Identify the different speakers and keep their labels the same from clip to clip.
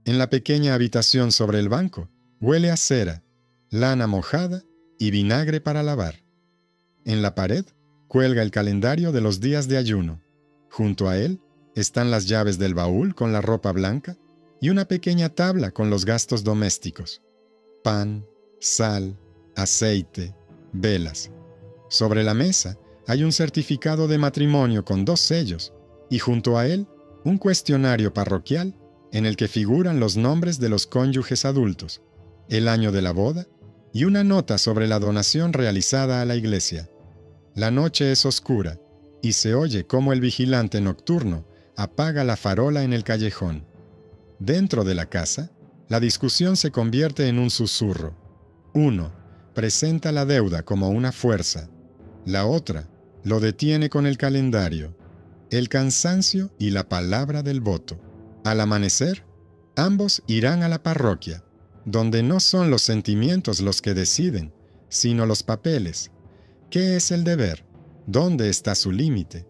Speaker 1: En la pequeña habitación sobre el banco, huele a cera, lana mojada y vinagre para lavar. En la pared, cuelga el calendario de los días de ayuno. Junto a él están las llaves del baúl con la ropa blanca y una pequeña tabla con los gastos domésticos: pan, sal, aceite, velas. Sobre la mesa hay un certificado de matrimonio con 2 sellos y junto a él un cuestionario parroquial en el que figuran los nombres de los cónyuges adultos, el año de la boda y una nota sobre la donación realizada a la iglesia. La noche es oscura y se oye cómo el vigilante nocturno apaga la farola en el callejón. Dentro de la casa, la discusión se convierte en un susurro. Uno presenta la deuda como una fuerza. La otra lo detiene con el calendario, el cansancio y la palabra del voto. Al amanecer, ambos irán a la parroquia, donde no son los sentimientos los que deciden, sino los papeles. ¿Qué es el deber? ¿Dónde está su límite?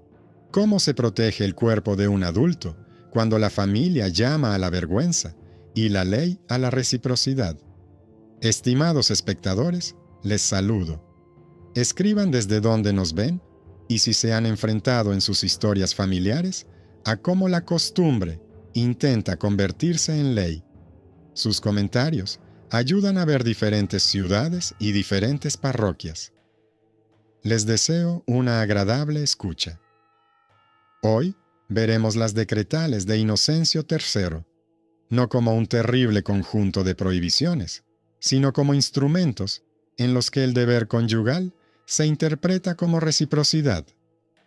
Speaker 1: ¿Cómo se protege el cuerpo de un adulto cuando la familia llama a la vergüenza y la ley a la reciprocidad? Estimados espectadores, les saludo. Escriban desde dónde nos ven y si se han enfrentado en sus historias familiares a cómo la costumbre intenta convertirse en ley. Sus comentarios ayudan a ver diferentes ciudades y diferentes parroquias. Les deseo una agradable escucha. Hoy veremos las decretales de Inocencio III, no como un terrible conjunto de prohibiciones, sino como instrumentos en los que el deber conyugal se interpreta como reciprocidad,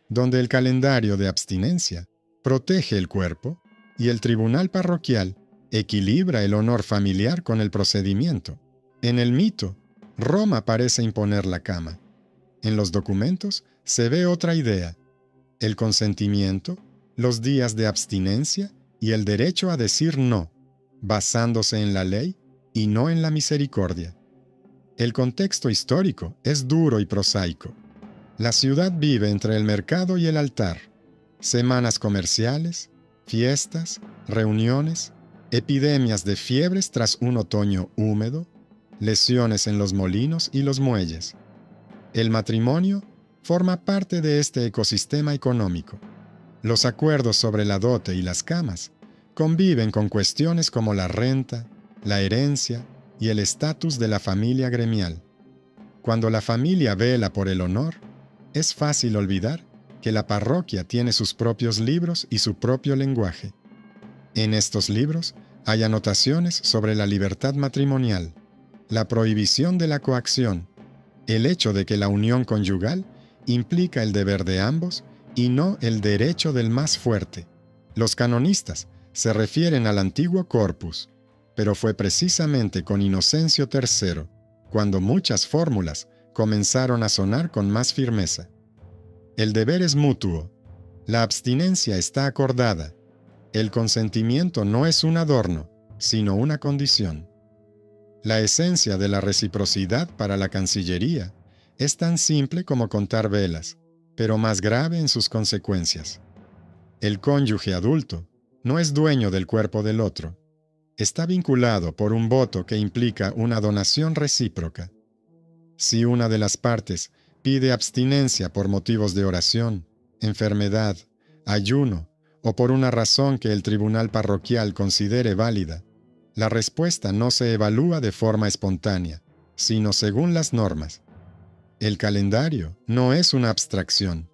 Speaker 1: donde el calendario de abstinencia protege el cuerpo y el tribunal parroquial equilibra el honor familiar con el procedimiento. En el mito, Roma parece imponer la cama. En los documentos se ve otra idea: el consentimiento, los días de abstinencia y el derecho a decir no, basándose en la ley y no en la misericordia. El contexto histórico es duro y prosaico. La ciudad vive entre el mercado y el altar. Semanas comerciales, fiestas, reuniones, epidemias de fiebres tras un otoño húmedo, lesiones en los molinos y los muelles. El matrimonio forma parte de este ecosistema económico. Los acuerdos sobre la dote y las camas conviven con cuestiones como la renta, la herencia y el estatus de la familia gremial. Cuando la familia vela por el honor, es fácil olvidar que la parroquia tiene sus propios libros y su propio lenguaje. En estos libros hay anotaciones sobre la libertad matrimonial, la prohibición de la coacción, el hecho de que la unión conyugal implica el deber de ambos y no el derecho del más fuerte. Los canonistas se refieren al antiguo corpus, pero fue precisamente con Inocencio III cuando muchas fórmulas comenzaron a sonar con más firmeza. El deber es mutuo, la abstinencia está acordada, el consentimiento no es un adorno, sino una condición. La esencia de la reciprocidad para la Cancillería es tan simple como contar velas, pero más grave en sus consecuencias. El cónyuge adulto no es dueño del cuerpo del otro. Está vinculado por un voto que implica una donación recíproca. Si una de las partes pide abstinencia por motivos de oración, enfermedad, ayuno o por una razón que el tribunal parroquial considere válida, la respuesta no se evalúa de forma espontánea, sino según las normas. El calendario no es una abstracción.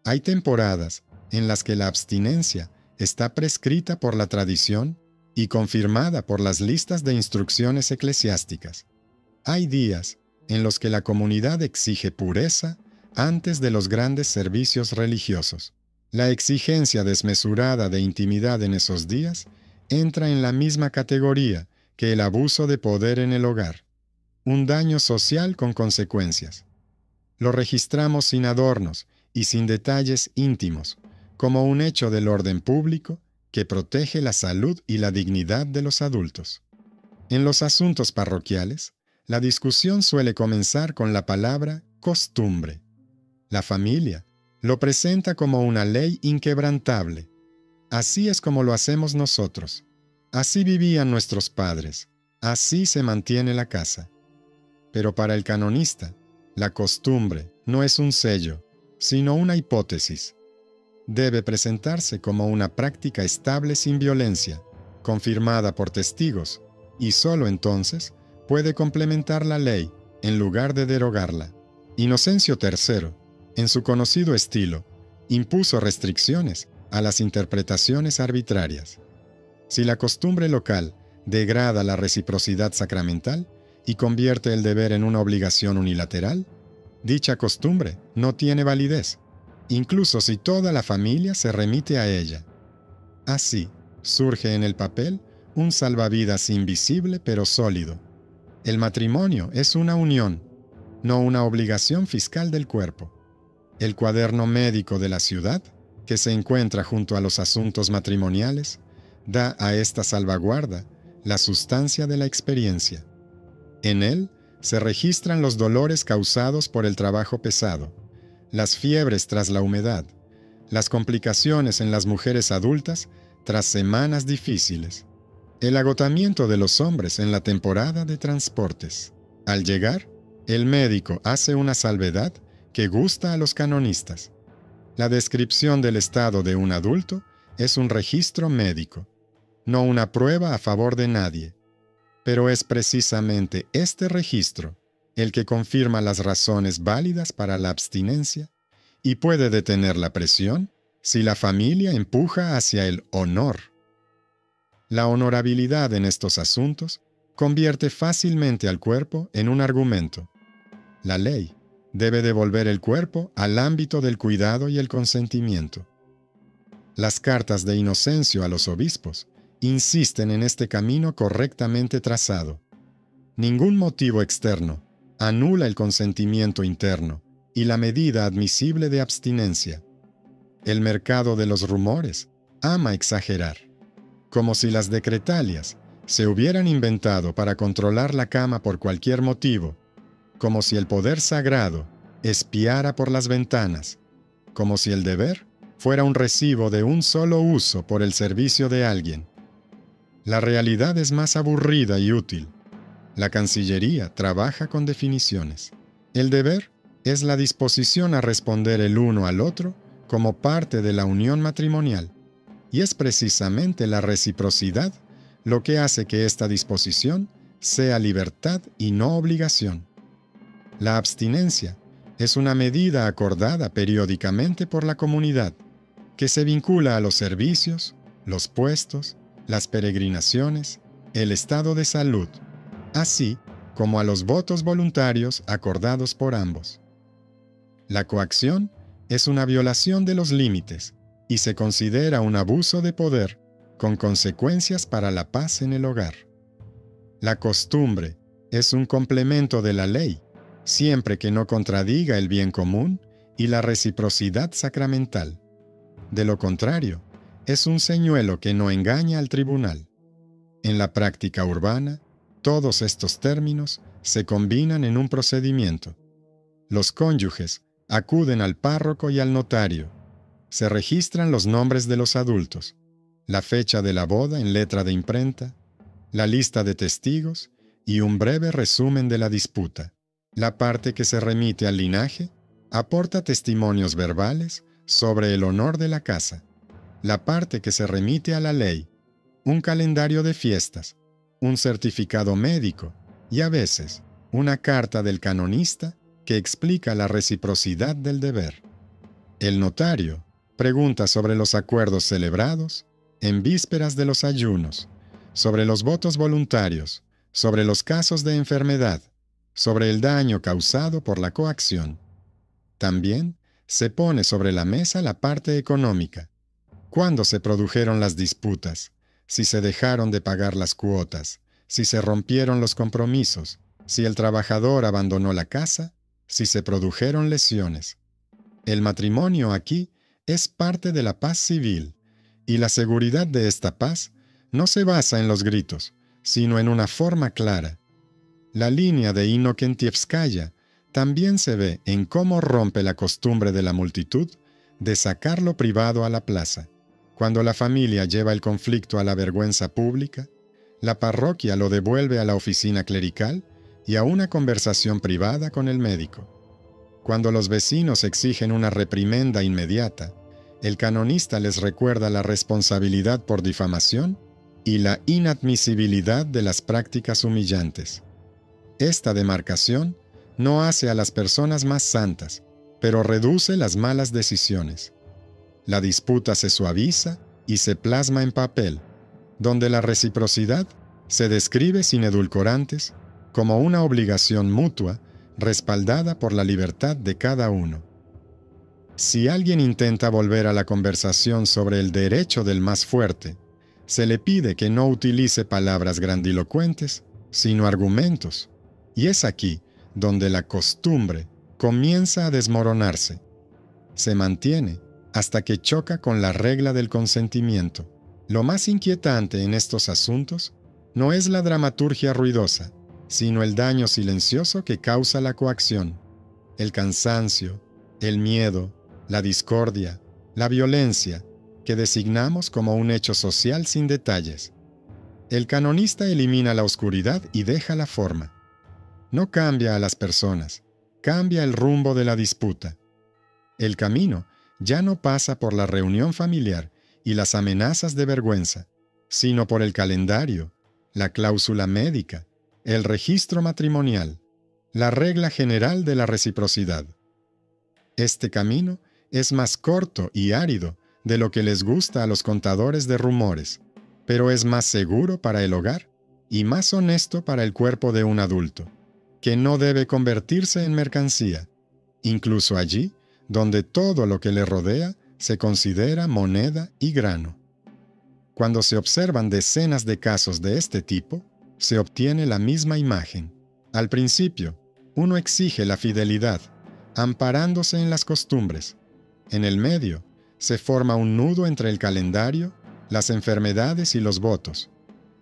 Speaker 1: Hay temporadas en las que la abstinencia está prescrita por la tradición y confirmada por las listas de instrucciones eclesiásticas. Hay días en los que la comunidad exige pureza antes de los grandes servicios religiosos. La exigencia desmesurada de intimidad en esos días entra en la misma categoría que el abuso de poder en el hogar, un daño social con consecuencias. Lo registramos sin adornos y sin detalles íntimos, como un hecho del orden público que protege la salud y la dignidad de los adultos. En los asuntos parroquiales, la discusión suele comenzar con la palabra costumbre. La familia lo presenta como una ley inquebrantable. Así es como lo hacemos nosotros. Así vivían nuestros padres, así se mantiene la casa. Pero para el canonista, la costumbre no es un sello, sino una hipótesis. Debe presentarse como una práctica estable sin violencia, confirmada por testigos, y sólo entonces puede complementar la ley en lugar de derogarla. Inocencio III, en su conocido estilo, impuso restricciones a las interpretaciones arbitrarias. Si la costumbre local degrada la reciprocidad sacramental y convierte el deber en una obligación unilateral, dicha costumbre no tiene validez, incluso si toda la familia se remite a ella. Así, surge en el papel un salvavidas invisible pero sólido. El matrimonio es una unión, no una obligación fiscal del cuerpo. El cuaderno médico de la ciudad, que se encuentra junto a los asuntos matrimoniales, da a esta salvaguarda la sustancia de la experiencia. En él se registran los dolores causados por el trabajo pesado, las fiebres tras la humedad, las complicaciones en las mujeres adultas tras semanas difíciles, el agotamiento de los hombres en la temporada de transportes. Al llegar, el médico hace una salvedad que gusta a los canonistas. La descripción del estado de un adulto es un registro médico, no una prueba a favor de nadie. Pero es precisamente este registro el que confirma las razones válidas para la abstinencia y puede detener la presión si la familia empuja hacia el honor. La honorabilidad en estos asuntos convierte fácilmente al cuerpo en un argumento. La ley debe devolver el cuerpo al ámbito del cuidado y el consentimiento. Las cartas de Inocencio a los obispos insisten en este camino correctamente trazado. Ningún motivo externo anula el consentimiento interno y la medida admisible de abstinencia. El mercado de los rumores ama exagerar, como si las decretalias se hubieran inventado para controlar la cama por cualquier motivo, como si el poder sagrado espiara por las ventanas, como si el deber fuera un recibo de un solo uso por el servicio de alguien. La realidad es más aburrida y útil. La Cancillería trabaja con definiciones. El deber es la disposición a responder el uno al otro como parte de la unión matrimonial, y es precisamente la reciprocidad lo que hace que esta disposición sea libertad y no obligación. La abstinencia es una medida acordada periódicamente por la comunidad, que se vincula a los servicios, los puestos, las peregrinaciones, el estado de salud, así como a los votos voluntarios acordados por ambos. La coacción es una violación de los límites y se considera un abuso de poder con consecuencias para la paz en el hogar. La costumbre es un complemento de la ley, siempre que no contradiga el bien común y la reciprocidad sacramental. De lo contrario, es un señuelo que no engaña al tribunal. En la práctica urbana, todos estos términos se combinan en un procedimiento. Los cónyuges acuden al párroco y al notario. Se registran los nombres de los adultos, la fecha de la boda en letra de imprenta, la lista de testigos y un breve resumen de la disputa. La parte que se remite al linaje aporta testimonios verbales sobre el honor de la casa. La parte que se remite a la ley, un calendario de fiestas, un certificado médico y a veces una carta del canonista que explica la reciprocidad del deber. El notario pregunta sobre los acuerdos celebrados en vísperas de los ayunos, sobre los votos voluntarios, sobre los casos de enfermedad, sobre el daño causado por la coacción. También se pone sobre la mesa la parte económica. ¿Cuándo se produjeron las disputas? Si se dejaron de pagar las cuotas, si se rompieron los compromisos, si el trabajador abandonó la casa, si se produjeron lesiones. El matrimonio aquí es parte de la paz civil, y la seguridad de esta paz no se basa en los gritos, sino en una forma clara. La línea de Inokentievskaya también se ve en cómo rompe la costumbre de la multitud de sacar lo privado a la plaza. Cuando la familia lleva el conflicto a la vergüenza pública, la parroquia lo devuelve a la oficina clerical y a una conversación privada con el médico. Cuando los vecinos exigen una reprimenda inmediata, el canonista les recuerda la responsabilidad por difamación y la inadmisibilidad de las prácticas humillantes. Esta demarcación no hace a las personas más santas, pero reduce las malas decisiones. La disputa se suaviza y se plasma en papel, donde la reciprocidad se describe sin edulcorantes como una obligación mutua respaldada por la libertad de cada uno. Si alguien intenta volver a la conversación sobre el derecho del más fuerte, se le pide que no utilice palabras grandilocuentes, sino argumentos, y es aquí donde la costumbre comienza a desmoronarse. Se mantiene hasta que choca con la regla del consentimiento. Lo más inquietante en estos asuntos no es la dramaturgia ruidosa, sino el daño silencioso que causa la coacción, el cansancio, el miedo, la discordia, la violencia, que designamos como un hecho social sin detalles. El canonista elimina la oscuridad y deja la forma. No cambia a las personas, cambia el rumbo de la disputa. El camino ya no pasa por la reunión familiar y las amenazas de vergüenza, sino por el calendario, la cláusula médica, el registro matrimonial, la regla general de la reciprocidad. Este camino es más corto y árido de lo que les gusta a los contadores de rumores, pero es más seguro para el hogar y más honesto para el cuerpo de un adulto, que no debe convertirse en mercancía, incluso allí donde todo lo que le rodea se considera moneda y grano. Cuando se observan decenas de casos de este tipo, se obtiene la misma imagen. Al principio, uno exige la fidelidad, amparándose en las costumbres. En el medio, se forma un nudo entre el calendario, las enfermedades y los votos.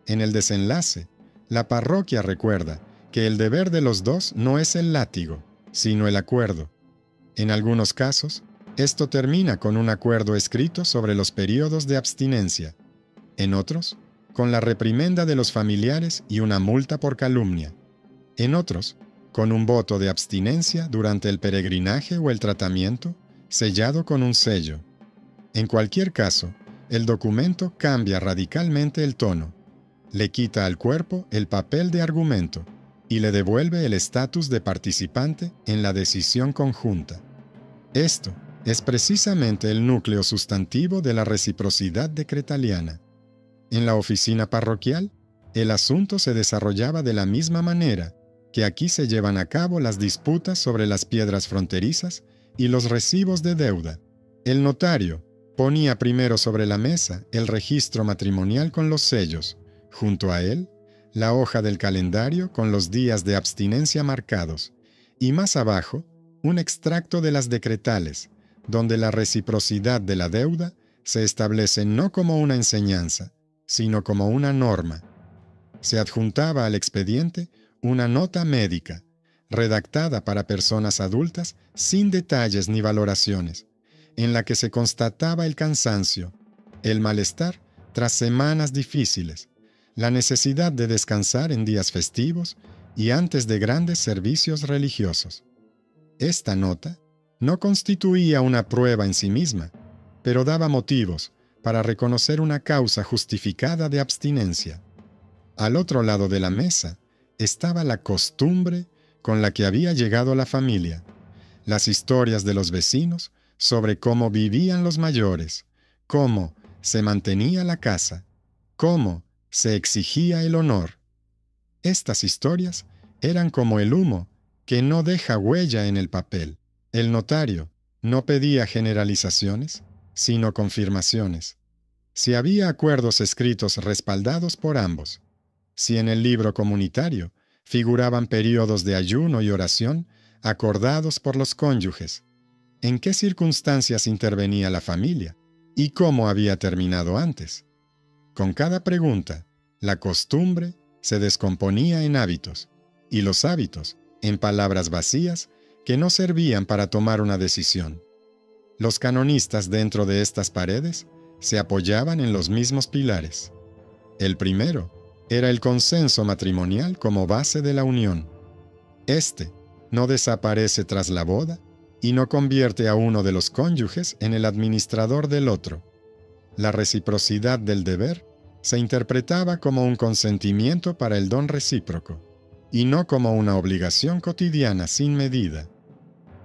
Speaker 1: En el desenlace, la parroquia recuerda que el deber de los dos no es el látigo, sino el acuerdo. En algunos casos, esto termina con un acuerdo escrito sobre los períodos de abstinencia. En otros, con la reprimenda de los familiares y una multa por calumnia. En otros, con un voto de abstinencia durante el peregrinaje o el tratamiento, sellado con un sello. En cualquier caso, el documento cambia radicalmente el tono, le quita al cuerpo el papel de argumento y le devuelve el estatus de participante en la decisión conjunta. Esto es precisamente el núcleo sustantivo de la reciprocidad decretaliana. En la oficina parroquial, el asunto se desarrollaba de la misma manera que aquí se llevan a cabo las disputas sobre las piedras fronterizas y los recibos de deuda. El notario ponía primero sobre la mesa el registro matrimonial con los sellos, junto a él, la hoja del calendario con los días de abstinencia marcados, y más abajo, un extracto de las decretales, donde la reciprocidad de la deuda se establece no como una enseñanza, sino como una norma. Se adjuntaba al expediente una nota médica, redactada para personas adultas sin detalles ni valoraciones, en la que se constataba el cansancio, el malestar tras semanas difíciles, la necesidad de descansar en días festivos y antes de grandes servicios religiosos. Esta nota no constituía una prueba en sí misma, pero daba motivos para reconocer una causa justificada de abstinencia. Al otro lado de la mesa estaba la costumbre con la que había llegado la familia, las historias de los vecinos sobre cómo vivían los mayores, cómo se mantenía la casa, cómo se exigía el honor. Estas historias eran como el humo que no deja huella en el papel. El notario no pedía generalizaciones, sino confirmaciones. Si había acuerdos escritos respaldados por ambos, si en el libro comunitario figuraban períodos de ayuno y oración acordados por los cónyuges, en qué circunstancias intervenía la familia y cómo había terminado antes. Con cada pregunta, la costumbre se descomponía en hábitos, y los hábitos en palabras vacías que no servían para tomar una decisión. Los canonistas dentro de estas paredes se apoyaban en los mismos pilares. El primero era el consenso matrimonial como base de la unión. Este no desaparece tras la boda y no convierte a uno de los cónyuges en el administrador del otro. La reciprocidad del deber se interpretaba como un consentimiento para el don recíproco, y no como una obligación cotidiana sin medida.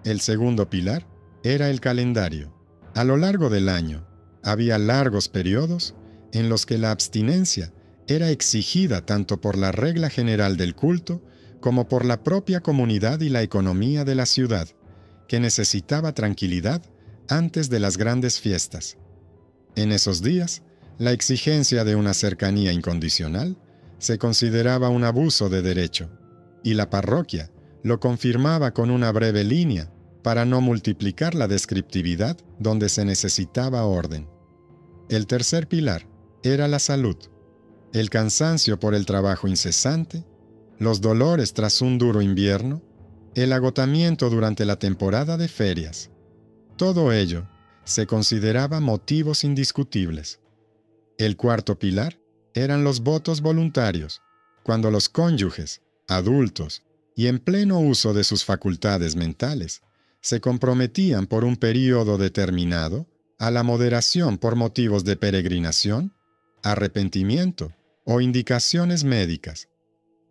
Speaker 1: El segundo pilar era el calendario. A lo largo del año, había largos periodos en los que la abstinencia era exigida tanto por la regla general del culto como por la propia comunidad y la economía de la ciudad, que necesitaba tranquilidad antes de las grandes fiestas. En esos días, la exigencia de una cercanía incondicional se consideraba un abuso de derecho, y la parroquia lo confirmaba con una breve línea para no multiplicar la descriptividad donde se necesitaba orden. El tercer pilar era la salud. El cansancio por el trabajo incesante, los dolores tras un duro invierno, el agotamiento durante la temporada de ferias. Todo ello se consideraba motivos indiscutibles. El cuarto pilar eran los votos voluntarios, cuando los cónyuges, adultos y en pleno uso de sus facultades mentales, se comprometían por un período determinado a la moderación por motivos de peregrinación, arrepentimiento o indicaciones médicas.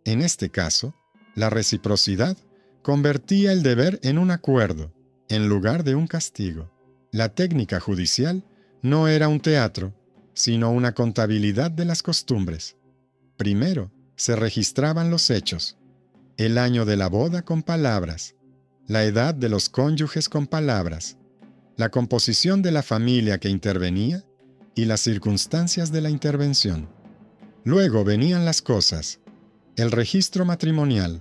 Speaker 1: En este caso, la reciprocidad convertía el deber en un acuerdo, en lugar de un castigo. La técnica judicial no era un teatro, sino una contabilidad de las costumbres. Primero, se registraban los hechos, el año de la boda con palabras, la edad de los cónyuges con palabras, la composición de la familia que intervenía y las circunstancias de la intervención. Luego venían las cosas, el registro matrimonial,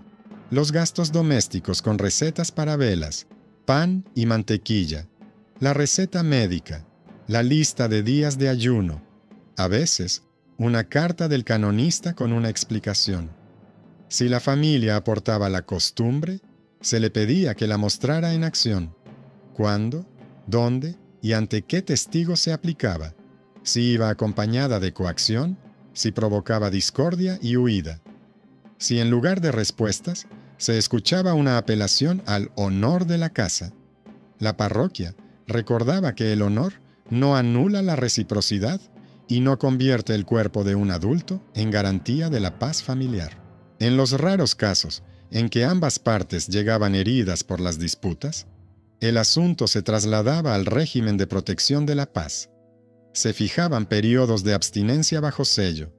Speaker 1: los gastos domésticos con recetas para velas, pan y mantequilla, la receta médica, la lista de días de ayuno, a veces una carta del canonista con una explicación. Si la familia aportaba la costumbre, se le pedía que la mostrara en acción. ¿Cuándo, dónde y ante qué testigo se aplicaba? Si iba acompañada de coacción, si provocaba discordia y huida. Si en lugar de respuestas, se escuchaba una apelación al honor de la casa. La parroquia recordaba que el honor no anula la reciprocidad y no convierte el cuerpo de un adulto en garantía de la paz familiar. En los raros casos en que ambas partes llegaban heridas por las disputas, el asunto se trasladaba al régimen de protección de la paz. Se fijaban periodos de abstinencia bajo sello,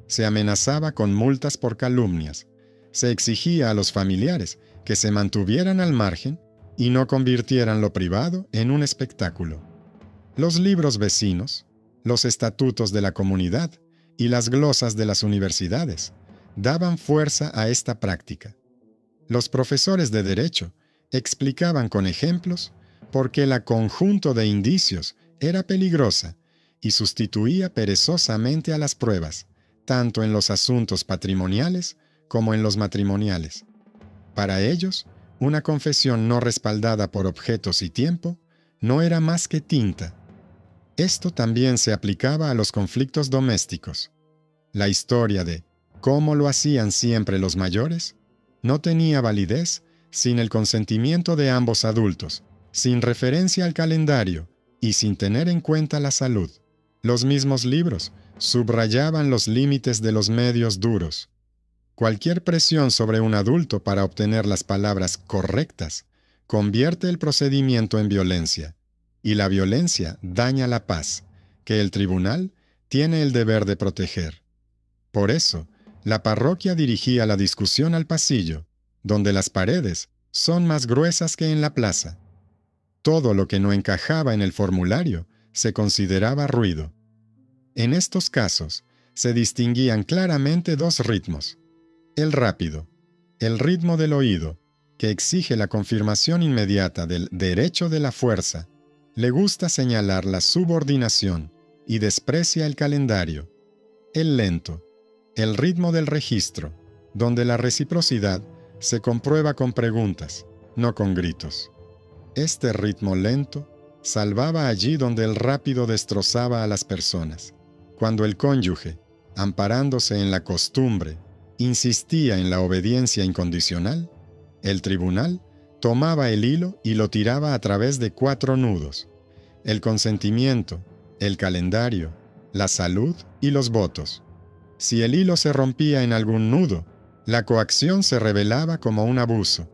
Speaker 1: se amenazaba con multas por calumnias, se exigía a los familiares que se mantuvieran al margen y no convirtieran lo privado en un espectáculo. Los libros vecinos, los estatutos de la comunidad y las glosas de las universidades daban fuerza a esta práctica. Los profesores de derecho explicaban con ejemplos por qué la conjunto de indicios era peligrosa y sustituía perezosamente a las pruebas, tanto en los asuntos patrimoniales como en los matrimoniales. Para ellos, una confesión no respaldada por objetos y tiempo no era más que tinta. Esto también se aplicaba a los conflictos domésticos. La historia de cómo lo hacían siempre los mayores no tenía validez sin el consentimiento de ambos adultos, sin referencia al calendario y sin tener en cuenta la salud. Los mismos libros subrayaban los límites de los medios duros. Cualquier presión sobre un adulto para obtener las palabras correctas convierte el procedimiento en violencia, y la violencia daña la paz, que el tribunal tiene el deber de proteger. Por eso, la parroquia dirigía la discusión al pasillo, donde las paredes son más gruesas que en la plaza. Todo lo que no encajaba en el formulario se consideraba ruido. En estos casos, se distinguían claramente dos ritmos. El rápido, el ritmo del oído, que exige la confirmación inmediata del derecho de la fuerza, le gusta señalar la subordinación y desprecia el calendario. El lento, el ritmo del registro, donde la reciprocidad se comprueba con preguntas, no con gritos. Este ritmo lento salvaba allí donde el rápido destrozaba a las personas, cuando el cónyuge, amparándose en la costumbre, insistía en la obediencia incondicional, el tribunal tomaba el hilo y lo tiraba a través de 4 nudos: el consentimiento, el calendario, la salud y los votos. Si el hilo se rompía en algún nudo, la coacción se revelaba como un abuso.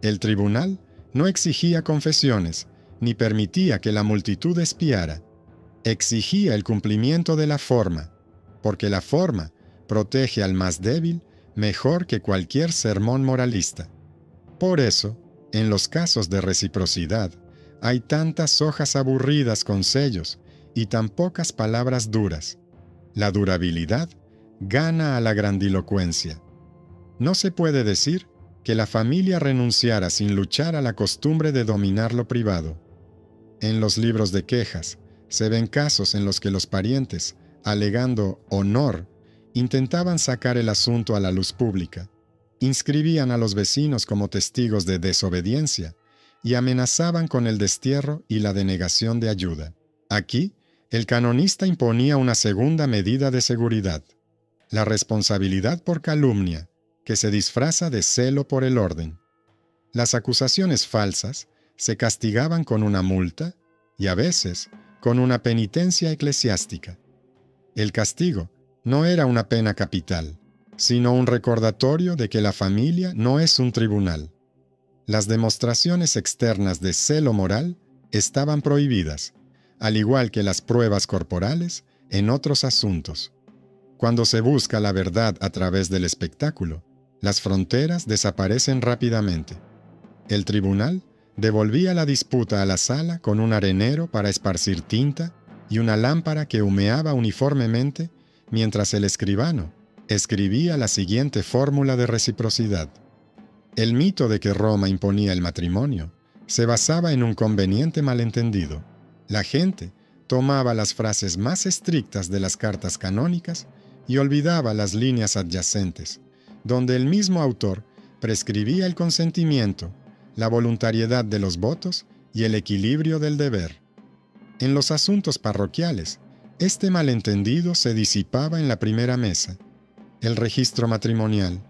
Speaker 1: El tribunal no exigía confesiones, ni permitía que la multitud espiara. Exigía el cumplimiento de la forma, porque la forma protege al más débil mejor que cualquier sermón moralista. Por eso, en los casos de reciprocidad, hay tantas hojas aburridas con sellos y tan pocas palabras duras. La durabilidad gana a la grandilocuencia. No se puede decir que la familia renunciara sin luchar a la costumbre de dominar lo privado. En los libros de quejas se ven casos en los que los parientes, alegando honor, intentaban sacar el asunto a la luz pública, inscribían a los vecinos como testigos de desobediencia y amenazaban con el destierro y la denegación de ayuda. Aquí, el canonista imponía una segunda medida de seguridad: la responsabilidad por calumnia, que se disfraza de celo por el orden. Las acusaciones falsas se castigaban con una multa y a veces con una penitencia eclesiástica. El castigo no era una pena capital, sino un recordatorio de que la familia no es un tribunal. Las demostraciones externas de celo moral estaban prohibidas, al igual que las pruebas corporales en otros asuntos. Cuando se busca la verdad a través del espectáculo, las fronteras desaparecen rápidamente. El tribunal devolvía la disputa a la sala con un arenero para esparcir tinta y una lámpara que humeaba uniformemente mientras el escribano escribía la siguiente fórmula de reciprocidad. El mito de que Roma imponía el matrimonio se basaba en un conveniente malentendido. La gente tomaba las frases más estrictas de las cartas canónicas y olvidaba las líneas adyacentes, donde el mismo autor prescribía el consentimiento, la voluntariedad de los votos y el equilibrio del deber. En los asuntos parroquiales, este malentendido se disipaba en la primera mesa. El registro matrimonial,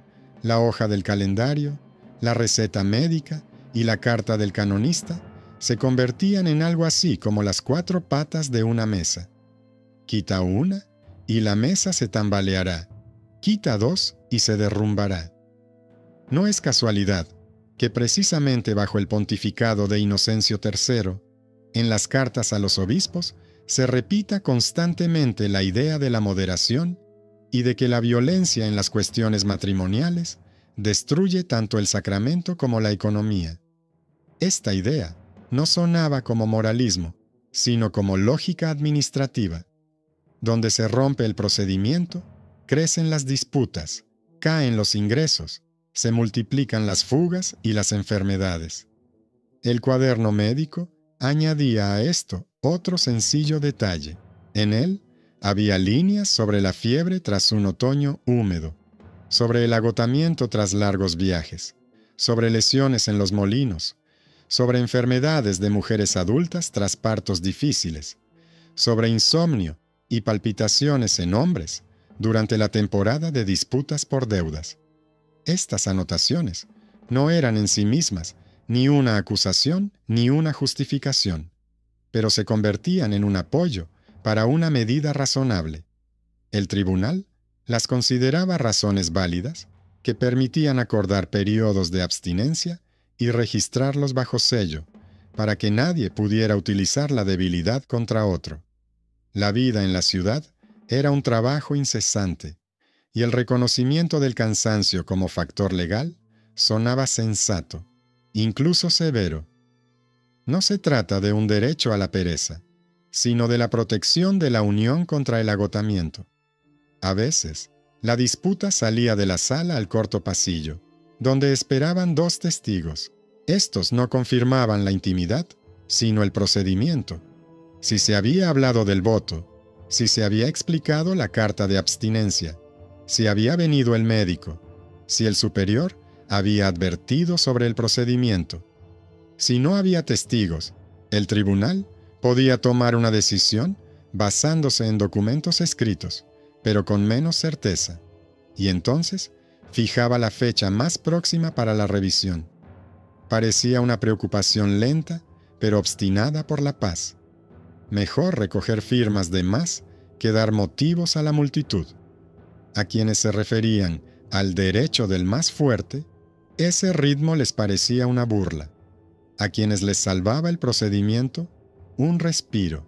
Speaker 1: la hoja del calendario, la receta médica y la carta del canonista se convertían en algo así como las 4 patas de una mesa. Quita una y la mesa se tambaleará. Quita 2 y se derrumbará. No es casualidad que precisamente bajo el pontificado de Inocencio III, en las cartas a los obispos, se repita constantemente la idea de la moderación y de que la violencia en las cuestiones matrimoniales destruye tanto el sacramento como la economía. Esta idea no sonaba como moralismo, sino como lógica administrativa. Donde se rompe el procedimiento, crecen las disputas, caen los ingresos, se multiplican las fugas y las enfermedades. El cuaderno médico añadía a esto otro sencillo detalle. En él había líneas sobre la fiebre tras un otoño húmedo, sobre el agotamiento tras largos viajes, sobre lesiones en los molinos, sobre enfermedades de mujeres adultas tras partos difíciles, sobre insomnio y palpitaciones en hombres durante la temporada de disputas por deudas. Estas anotaciones no eran en sí mismas ni una acusación ni una justificación, pero se convertían en un apoyo para una medida razonable. El tribunal las consideraba razones válidas que permitían acordar periodos de abstinencia y registrarlos bajo sello, para que nadie pudiera utilizar la debilidad contra otro. La vida en la ciudad era un trabajo incesante, y el reconocimiento del cansancio como factor legal sonaba sensato, incluso severo. No se trata de un derecho a la pereza, sino de la protección de la unión contra el agotamiento. A veces, la disputa salía de la sala al corto pasillo, donde esperaban 2 testigos. Estos no confirmaban la intimidad, sino el procedimiento. Si se había hablado del voto, si se había explicado la carta de abstinencia, si había venido el médico, si el superior había advertido sobre el procedimiento. Si no había testigos, el tribunal podía tomar una decisión basándose en documentos escritos, pero con menos certeza, y entonces fijaba la fecha más próxima para la revisión. Parecía una preocupación lenta, pero obstinada por la paz. Mejor recoger firmas de más que dar motivos a la multitud. A quienes se referían al derecho del más fuerte, ese ritmo les parecía una burla. A quienes les salvaba el procedimiento, un respiro.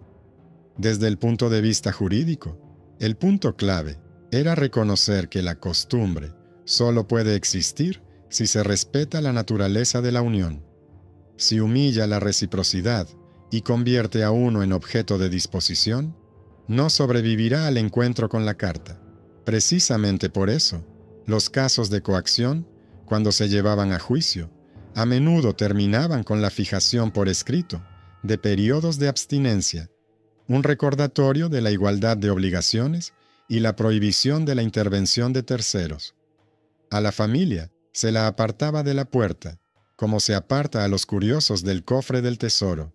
Speaker 1: Desde el punto de vista jurídico, el punto clave era reconocer que la costumbre solo puede existir si se respeta la naturaleza de la unión. Si humilla la reciprocidad y convierte a uno en objeto de disposición, no sobrevivirá al encuentro con la carta. Precisamente por eso, los casos de coacción, cuando se llevaban a juicio, a menudo terminaban con la fijación por escrito de periodos de abstinencia, un recordatorio de la igualdad de obligaciones y la prohibición de la intervención de terceros. A la familia se la apartaba de la puerta, como se aparta a los curiosos del cofre del tesoro.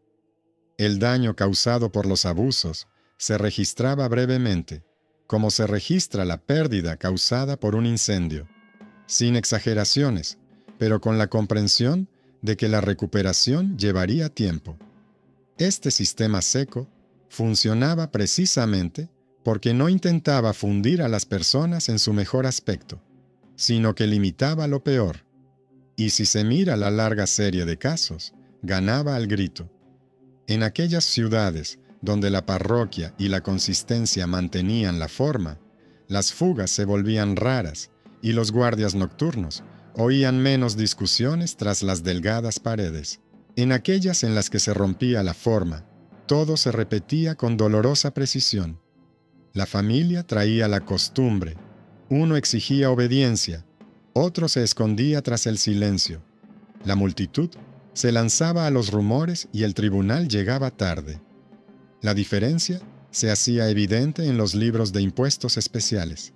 Speaker 1: El daño causado por los abusos se registraba brevemente, como se registra la pérdida causada por un incendio, sin exageraciones, pero con la comprensión de que la recuperación llevaría tiempo. Este sistema seco funcionaba precisamente porque no intentaba fundir a las personas en su mejor aspecto, sino que limitaba lo peor. Y si se mira la larga serie de casos, ganaba al grito. En aquellas ciudades donde la parroquia y la consistencia mantenían la forma, las fugas se volvían raras y los guardias nocturnos oían menos discusiones tras las delgadas paredes. En aquellas en las que se rompía la forma, todo se repetía con dolorosa precisión. La familia traía la costumbre, uno exigía obediencia, otro se escondía tras el silencio. La multitud se lanzaba a los rumores y el tribunal llegaba tarde. La diferencia se hacía evidente en los libros de impuestos especiales.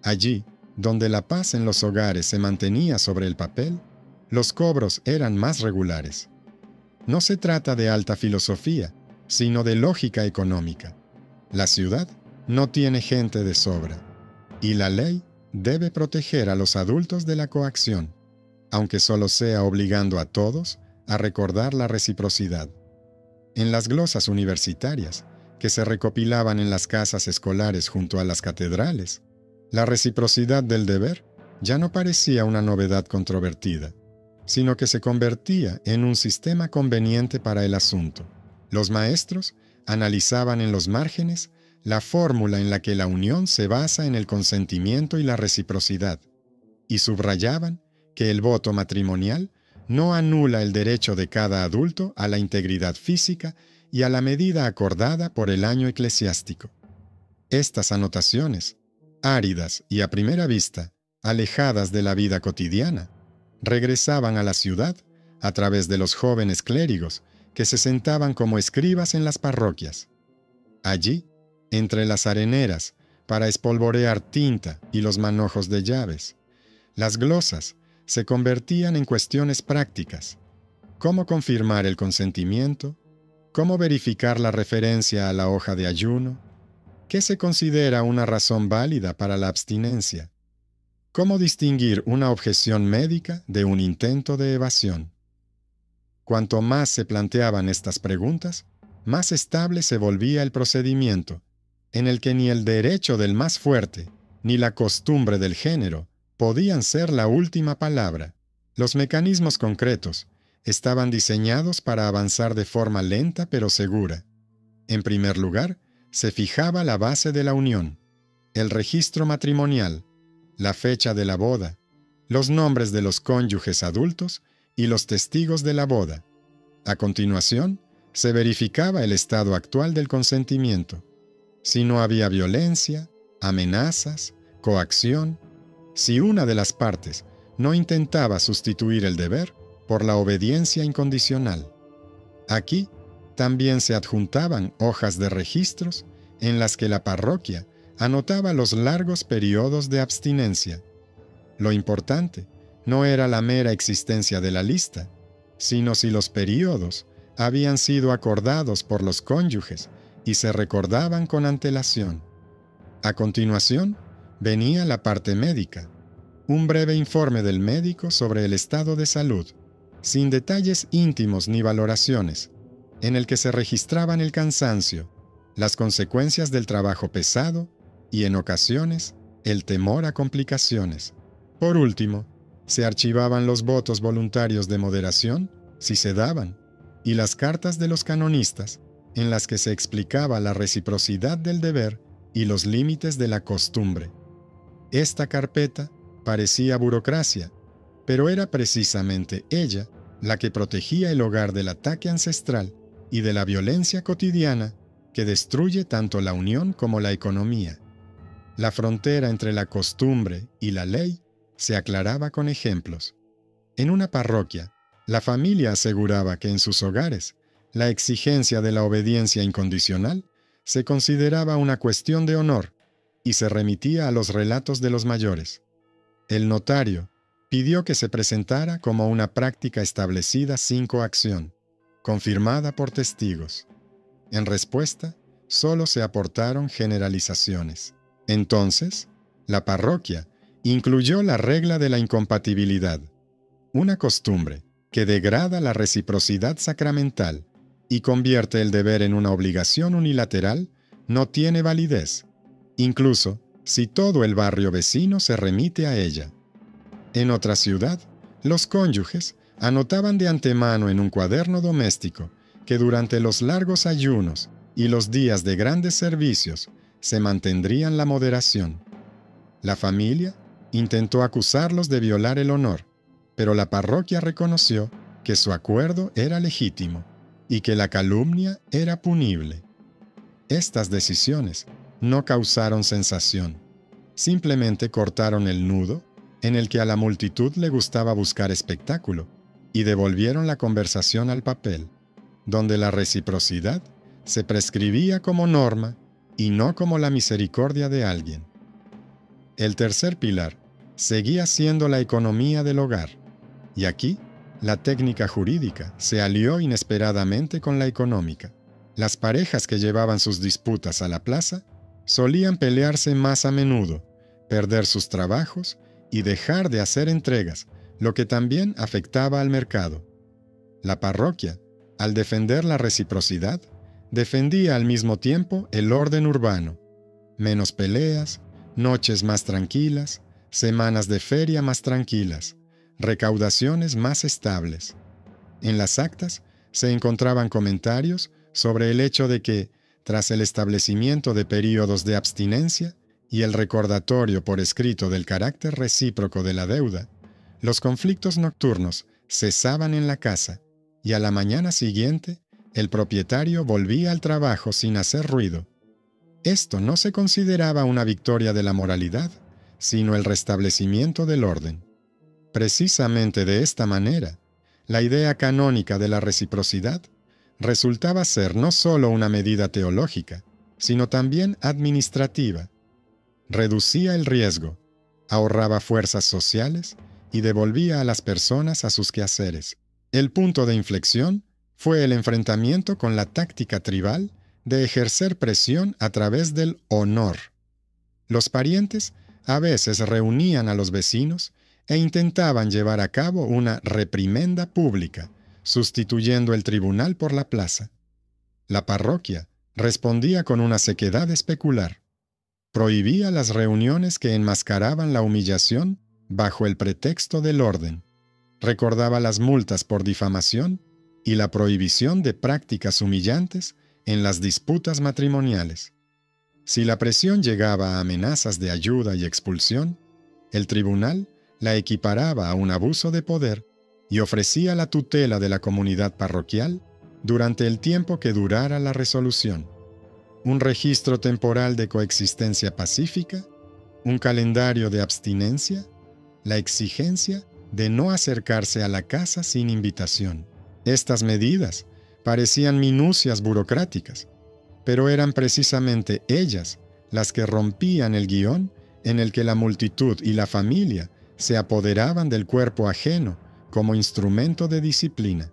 Speaker 1: Allí, donde la paz en los hogares se mantenía sobre el papel, los cobros eran más regulares. No se trata de alta filosofía, sino de lógica económica. La ciudad no tiene gente de sobra, y la ley debe proteger a los adultos de la coacción, aunque solo sea obligando a todos a recordar la reciprocidad. En las glosas universitarias, que se recopilaban en las casas escolares junto a las catedrales, la reciprocidad del deber ya no parecía una novedad controvertida, sino que se convertía en un sistema conveniente para el asunto. Los maestros analizaban en los márgenes la fórmula en la que la unión se basa en el consentimiento y la reciprocidad, y subrayaban que el voto matrimonial no anula el derecho de cada adulto a la integridad física y a la medida acordada por el año eclesiástico. Estas anotaciones, áridas y a primera vista alejadas de la vida cotidiana, regresaban a la ciudad a través de los jóvenes clérigos que se sentaban como escribas en las parroquias. Allí, entre las areneras, para espolvorear tinta y los manojos de llaves, las glosas se convertían en cuestiones prácticas. ¿Cómo confirmar el consentimiento? ¿Cómo verificar la referencia a la hoja de ayuno? ¿Qué se considera una razón válida para la abstinencia? ¿Cómo distinguir una objeción médica de un intento de evasión? Cuanto más se planteaban estas preguntas, más estable se volvía el procedimiento, en el que ni el derecho del más fuerte, ni la costumbre del género, podían ser la última palabra. Los mecanismos concretos estaban diseñados para avanzar de forma lenta pero segura. En primer lugar, se fijaba la base de la unión, el registro matrimonial, la fecha de la boda, los nombres de los cónyuges adultos y los testigos de la boda. A continuación, se verificaba el estado actual del consentimiento. Si no había violencia, amenazas, coacción, si una de las partes no intentaba sustituir el deber por la obediencia incondicional. Aquí también se adjuntaban hojas de registros en las que la parroquia anotaba los largos periodos de abstinencia. Lo importante no era la mera existencia de la lista, sino si los periodos habían sido acordados por los cónyuges y se recordaban con antelación. A continuación, venía la parte médica, un breve informe del médico sobre el estado de salud, sin detalles íntimos ni valoraciones, en el que se registraban el cansancio, las consecuencias del trabajo pesado y, en ocasiones, el temor a complicaciones. Por último, se archivaban los votos voluntarios de moderación, si se daban, y las cartas de los canonistas, en las que se explicaba la reciprocidad del deber y los límites de la costumbre. Esta carpeta parecía burocracia, pero era precisamente ella la que protegía el hogar del ataque ancestral y de la violencia cotidiana que destruye tanto la unión como la economía. La frontera entre la costumbre y la ley se aclaraba con ejemplos. En una parroquia, la familia aseguraba que en sus hogares la exigencia de la obediencia incondicional se consideraba una cuestión de honor y se remitía a los relatos de los mayores. El notario pidió que se presentara como una práctica establecida sin coacción, confirmada por testigos. En respuesta, solo se aportaron generalizaciones. Entonces, la parroquia incluyó la regla de la incompatibilidad, una costumbre que degrada la reciprocidad sacramental y convierte el deber en una obligación unilateral, no tiene validez, incluso si todo el barrio vecino se remite a ella. En otra ciudad, los cónyuges anotaban de antemano en un cuaderno doméstico que durante los largos ayunos y los días de grandes servicios se mantendrían la moderación. La familia intentó acusarlos de violar el honor, pero la parroquia reconoció que su acuerdo era legítimo y que la calumnia era punible. Estas decisiones no causaron sensación, simplemente cortaron el nudo en el que a la multitud le gustaba buscar espectáculo y devolvieron la conversación al papel, donde la reciprocidad se prescribía como norma y no como la misericordia de alguien. El tercer pilar seguía siendo la economía del hogar, y aquí la técnica jurídica se alió inesperadamente con la económica. Las parejas que llevaban sus disputas a la plaza solían pelearse más a menudo, perder sus trabajos y dejar de hacer entregas, lo que también afectaba al mercado. La parroquia, al defender la reciprocidad, defendía al mismo tiempo el orden urbano. Menos peleas, noches más tranquilas, semanas de feria más tranquilas, recaudaciones más estables. En las actas se encontraban comentarios sobre el hecho de que, tras el establecimiento de períodos de abstinencia y el recordatorio por escrito del carácter recíproco de la deuda, los conflictos nocturnos cesaban en la casa y a la mañana siguiente el propietario volvía al trabajo sin hacer ruido. Esto no se consideraba una victoria de la moralidad, sino el restablecimiento del orden. Precisamente de esta manera, la idea canónica de la reciprocidad resultaba ser no solo una medida teológica, sino también administrativa. Reducía el riesgo, ahorraba fuerzas sociales y devolvía a las personas a sus quehaceres. El punto de inflexión fue el enfrentamiento con la táctica tribal de ejercer presión a través del honor. Los parientes a veces reunían a los vecinos e intentaban llevar a cabo una reprimenda pública, sustituyendo el tribunal por la plaza. La parroquia respondía con una sequedad especular. Prohibía las reuniones que enmascaraban la humillación bajo el pretexto del orden. Recordaba las multas por difamación y la prohibición de prácticas humillantes en las disputas matrimoniales. Si la presión llegaba a amenazas de ayuda y expulsión, el tribunal la equiparaba a un abuso de poder y ofrecía la tutela de la comunidad parroquial durante el tiempo que durara la resolución. Un registro temporal de coexistencia pacífica, un calendario de abstinencia, la exigencia de no acercarse a la casa sin invitación. Estas medidas parecían minucias burocráticas, pero eran precisamente ellas las que rompían el guión en el que la multitud y la familia se apoderaban del cuerpo ajeno como instrumento de disciplina.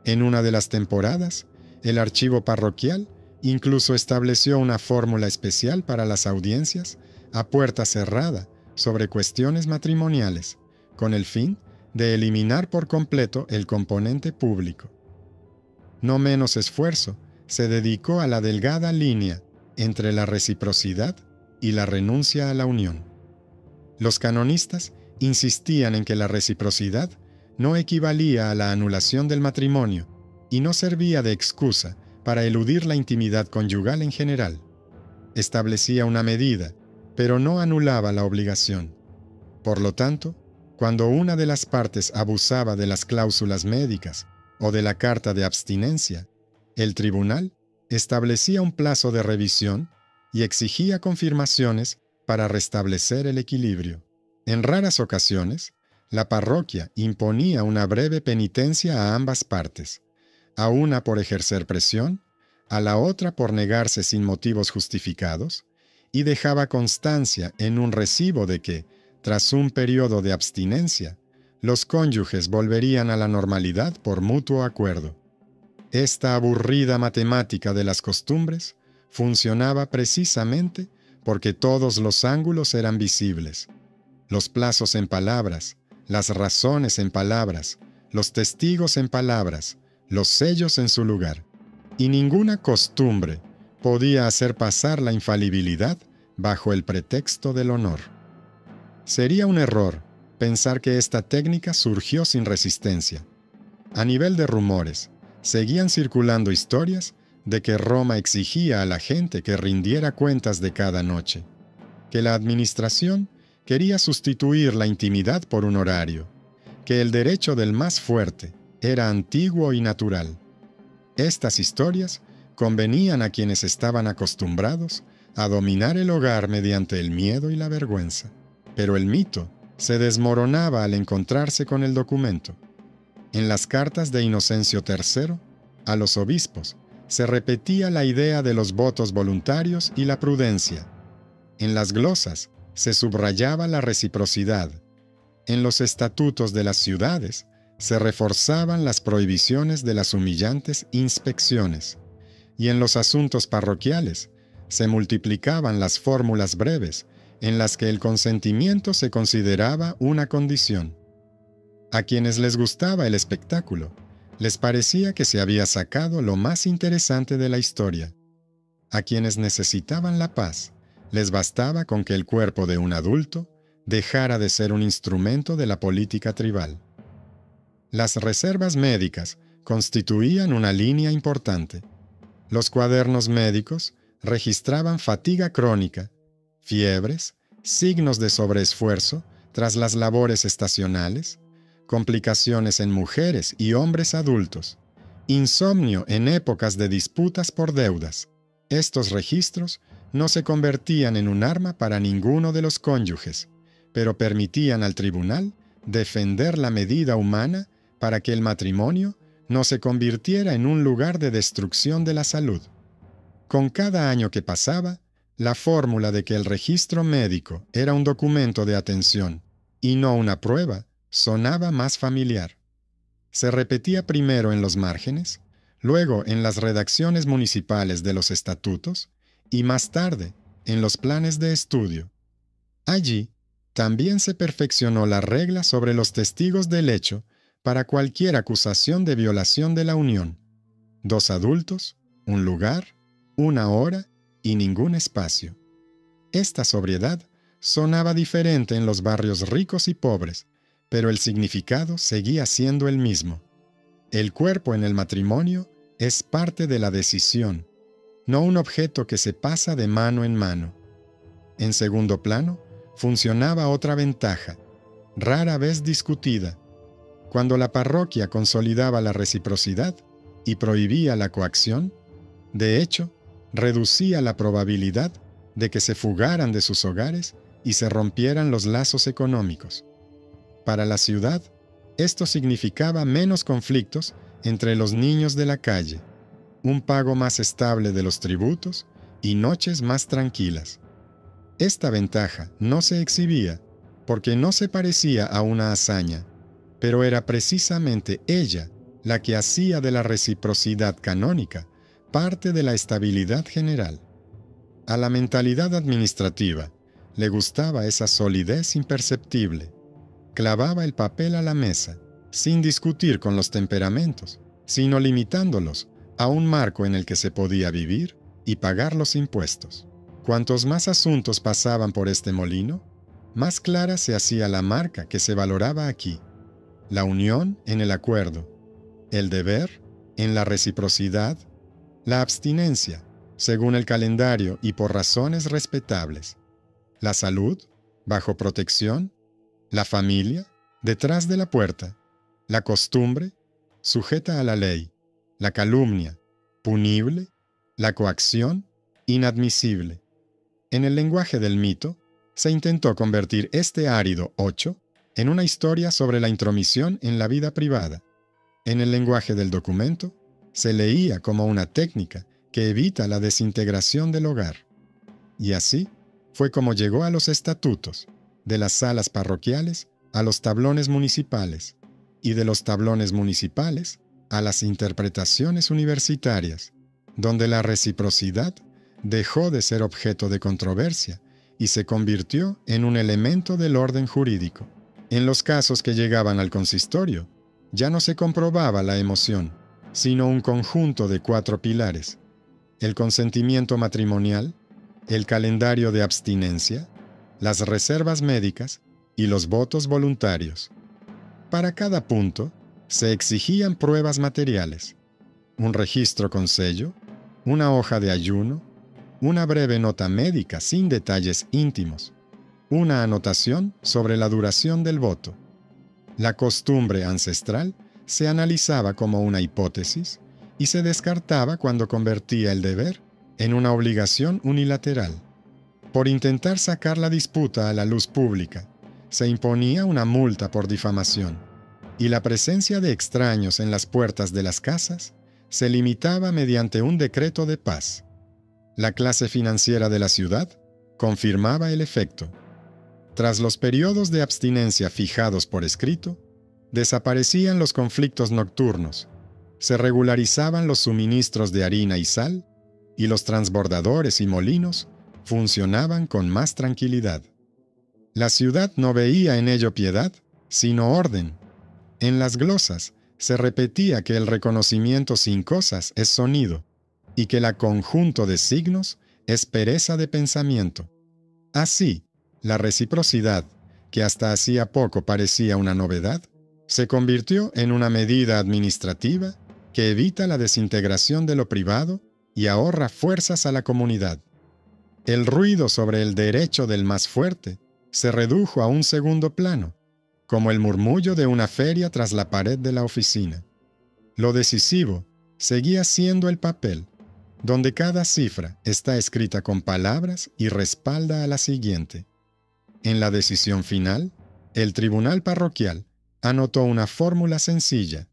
Speaker 1: En una de las temporadas, el archivo parroquial Incluso estableció una fórmula especial para las audiencias a puerta cerrada sobre cuestiones matrimoniales, con el fin de eliminar por completo el componente público. No menos esfuerzo se dedicó a la delgada línea entre la reciprocidad y la renuncia a la unión. Los canonistas insistían en que la reciprocidad no equivalía a la anulación del matrimonio y no servía de excusa para eludir la intimidad conyugal en general. Establecía una medida, pero no anulaba la obligación. Por lo tanto, cuando una de las partes abusaba de las cláusulas médicas o de la carta de abstinencia, el tribunal establecía un plazo de revisión y exigía confirmaciones para restablecer el equilibrio. En raras ocasiones, la parroquia imponía una breve penitencia a ambas partes, a una por ejercer presión, a la otra por negarse sin motivos justificados, y dejaba constancia en un recibo de que, tras un periodo de abstinencia, los cónyuges volverían a la normalidad por mutuo acuerdo. Esta aburrida matemática de las costumbres funcionaba precisamente porque todos los ángulos eran visibles. Los plazos en palabras, las razones en palabras, los testigos en palabras, los sellos en su lugar. Y ninguna costumbre podía hacer pasar la infalibilidad bajo el pretexto del honor. Sería un error pensar que esta técnica surgió sin resistencia. A nivel de rumores, seguían circulando historias de que Roma exigía a la gente que rindiera cuentas de cada noche, que la administración quería sustituir la intimidad por un horario, que el derecho del más fuerte era antiguo y natural. Estas historias convenían a quienes estaban acostumbrados a dominar el hogar mediante el miedo y la vergüenza. Pero el mito se desmoronaba al encontrarse con el documento. En las cartas de Inocencio III, a los obispos, se repetía la idea de los votos voluntarios y la prudencia. En las glosas se subrayaba la reciprocidad. En los estatutos de las ciudades se reforzaban las prohibiciones de las humillantes inspecciones. Y en los asuntos parroquiales se multiplicaban las fórmulas breves en las que el consentimiento se consideraba una condición. A quienes les gustaba el espectáculo, les parecía que se había sacado lo más interesante de la historia. A quienes necesitaban la paz, les bastaba con que el cuerpo de un adulto dejara de ser un instrumento de la política tribal. Las reservas médicas constituían una línea importante. Los cuadernos médicos registraban fatiga crónica, fiebres, signos de sobreesfuerzo tras las labores estacionales, complicaciones en mujeres y hombres adultos, insomnio en épocas de disputas por deudas. Estos registros no se convertían en un arma para ninguno de los cónyuges, pero permitían al tribunal defender la medida humana para que el matrimonio no se convirtiera en un lugar de destrucción de la salud. Con cada año que pasaba, la fórmula de que el registro médico era un documento de atención y no una prueba sonaba más familiar. Se repetía primero en los márgenes, luego en las redacciones municipales de los estatutos y más tarde en los planes de estudio. Allí también se perfeccionó la regla sobre los testigos del hecho para cualquier acusación de violación de la unión. 2 adultos, un lugar, una hora y ningún espacio. Esta sobriedad sonaba diferente en los barrios ricos y pobres, pero el significado seguía siendo el mismo. El cuerpo en el matrimonio es parte de la decisión, no un objeto que se pasa de mano en mano. En segundo plano, funcionaba otra ventaja, rara vez discutida. Cuando la parroquia consolidaba la reciprocidad y prohibía la coacción, de hecho, reducía la probabilidad de que se fugaran de sus hogares y se rompieran los lazos económicos. Para la ciudad, esto significaba menos conflictos entre los niños de la calle, un pago más estable de los tributos y noches más tranquilas. Esta ventaja no se exhibía porque no se parecía a una hazaña, pero era precisamente ella la que hacía de la reciprocidad canónica parte de la estabilidad general. A la mentalidad administrativa le gustaba esa solidez imperceptible. Clavaba el papel a la mesa, sin discutir con los temperamentos, sino limitándolos a un marco en el que se podía vivir y pagar los impuestos. Cuantos más asuntos pasaban por este molino, más clara se hacía la marca que se valoraba aquí: la unión en el acuerdo, el deber en la reciprocidad, la abstinencia, según el calendario y por razones respetables, la salud, bajo protección, la familia, detrás de la puerta, la costumbre, sujeta a la ley, la calumnia, punible, la coacción, inadmisible. En el lenguaje del mito, se intentó convertir este árido 8 en una historia sobre la intromisión en la vida privada. En el lenguaje del documento, se leía como una técnica que evita la desintegración del hogar. Y así fue como llegó a los estatutos, de las salas parroquiales a los tablones municipales, y de los tablones municipales a las interpretaciones universitarias, donde la reciprocidad dejó de ser objeto de controversia y se convirtió en un elemento del orden jurídico. En los casos que llegaban al consistorio, ya no se comprobaba la emoción, sino un conjunto de 4 pilares: el consentimiento matrimonial, el calendario de abstinencia, las reservas médicas y los votos voluntarios. Para cada punto, se exigían pruebas materiales: un registro con sello, una hoja de ayuno, una breve nota médica sin detalles íntimos, una anotación sobre la duración del voto. La costumbre ancestral se analizaba como una hipótesis y se descartaba cuando convertía el deber en una obligación unilateral. Por intentar sacar la disputa a la luz pública, se imponía una multa por difamación, y la presencia de extraños en las puertas de las casas se limitaba mediante un decreto de paz. La clase financiera de la ciudad confirmaba el efecto. Tras los periodos de abstinencia fijados por escrito, desaparecían los conflictos nocturnos, se regularizaban los suministros de harina y sal, y los transbordadores y molinos funcionaban con más tranquilidad. La ciudad no veía en ello piedad, sino orden. En las glosas se repetía que el reconocimiento sin cosas es sonido, y que la conjunto de signos es pereza de pensamiento. Así, la reciprocidad, que hasta hacía poco parecía una novedad, se convirtió en una medida administrativa que evita la desintegración de lo privado y ahorra fuerzas a la comunidad. El ruido sobre el derecho del más fuerte se redujo a un segundo plano, como el murmullo de una feria tras la pared de la oficina. Lo decisivo seguía siendo el papel, donde cada cifra está escrita con palabras y respalda a la siguiente. En la decisión final, el tribunal parroquial anotó una fórmula sencilla: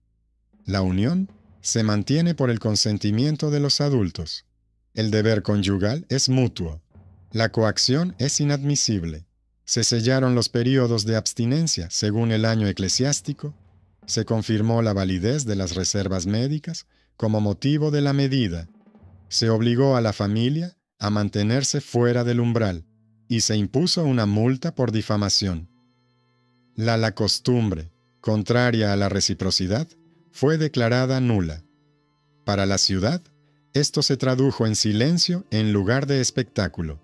Speaker 1: la unión se mantiene por el consentimiento de los adultos. El deber conyugal es mutuo. La coacción es inadmisible. Se sellaron los períodos de abstinencia según el año eclesiástico. Se confirmó la validez de las reservas médicas como motivo de la medida. Se obligó a la familia a mantenerse fuera del umbral y se impuso una multa por difamación. La costumbre, contraria a la reciprocidad, fue declarada nula. Para la ciudad, esto se tradujo en silencio en lugar de espectáculo.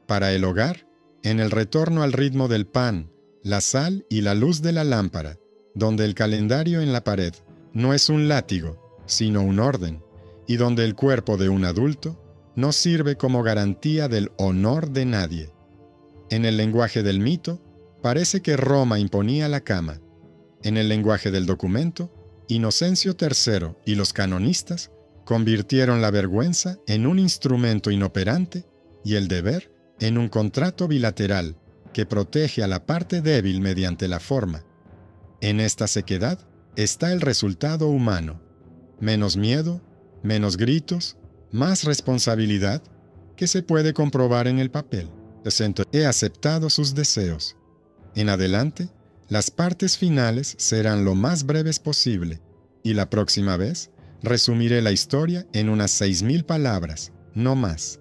Speaker 1: Para el hogar, en el retorno al ritmo del pan, la sal y la luz de la lámpara, donde el calendario en la pared no es un látigo, sino un orden, y donde el cuerpo de un adulto no sirve como garantía del honor de nadie. En el lenguaje del mito, parece que Roma imponía la cama. En el lenguaje del documento, Inocencio III y los canonistas convirtieron la vergüenza en un instrumento inoperante y el deber en un contrato bilateral que protege a la parte débil mediante la forma. En esta sequedad está el resultado humano: menos miedo, menos gritos, más responsabilidad, que se puede comprobar en el papel. He aceptado sus deseos. En adelante, las partes finales serán lo más breves posible, y la próxima vez Resumiré la historia en unas 6.000 palabras, no más.